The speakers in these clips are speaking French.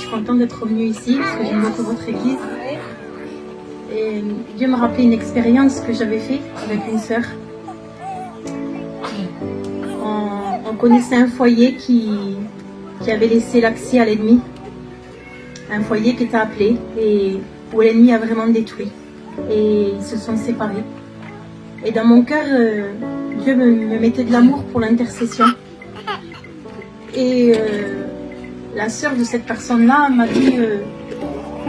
suis contente d'être revenue ici parce que j'aime beaucoup votre église. Et Dieu me rappelait une expérience que j'avais faite avec une sœur. On connaissait un foyer qui avait laissé l'accès à l'ennemi. Un foyer qui était appelé et où l'ennemi a vraiment détruit. Et ils se sont séparés. Et dans mon cœur, Dieu me mettait de l'amour pour l'intercession. Et la sœur de cette personne-là m'a dit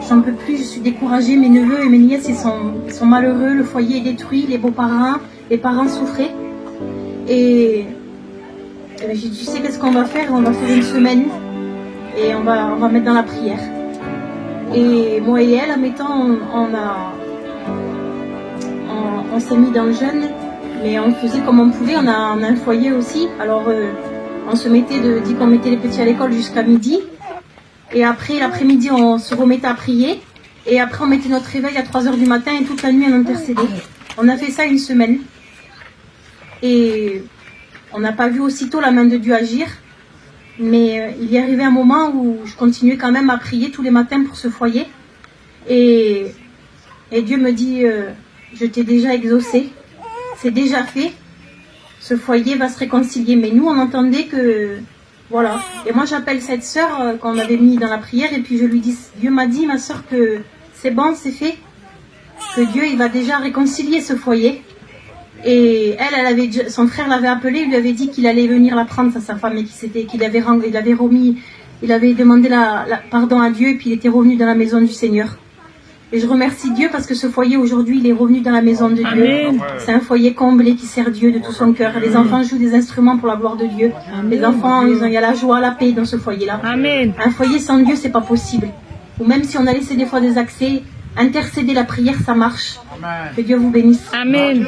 j'en peux plus, je suis découragée, mes neveux et mes nièces ils sont malheureux, le foyer est détruit, les beaux-parents, les parents souffraient. Et j'ai dit, tu sais qu'est-ce qu'on va faire? On va faire une semaine et on va mettre dans la prière. Et moi et elle, admettons, on s'est mis dans le jeûne, mais on faisait comme on pouvait, on a un foyer aussi. Alors on se mettait, dit qu'on mettait les petits à l'école jusqu'à midi. Et après, l'après-midi, on se remettait à prier. Et après, on mettait notre réveil à 3 h du matin et toute la nuit, on intercédait. On a fait ça une semaine. Et on n'a pas vu aussitôt la main de Dieu agir. Mais il y arrivait un moment où je continuais quand même à prier tous les matins pour ce foyer. Et Dieu me dit, je t'ai déjà exaucé. C'est déjà fait. Ce foyer va se réconcilier. Mais nous, on entendait que... Voilà. Et moi, j'appelle cette sœur qu'on avait mis dans la prière et puis je lui dis, Dieu m'a dit, ma sœur, que c'est bon, c'est fait. Que Dieu, il va déjà réconcilier ce foyer. Et son frère l'avait appelé, il lui avait dit qu'il allait venir la prendre, sa femme, et il avait demandé pardon à Dieu et puis il était revenu dans la maison du Seigneur. Et je remercie Dieu parce que ce foyer aujourd'hui, il est revenu dans la maison de Dieu. Amen. C'est un foyer comblé qui sert Dieu de tout son cœur. Les enfants jouent des instruments pour la gloire de Dieu. Amen. Les enfants, il y a la joie, la paix dans ce foyer-là. Amen. Un foyer sans Dieu, c'est pas possible. Ou même si on a laissé des fois des accès, intercéder la prière, ça marche. Amen. Que Dieu vous bénisse. Amen.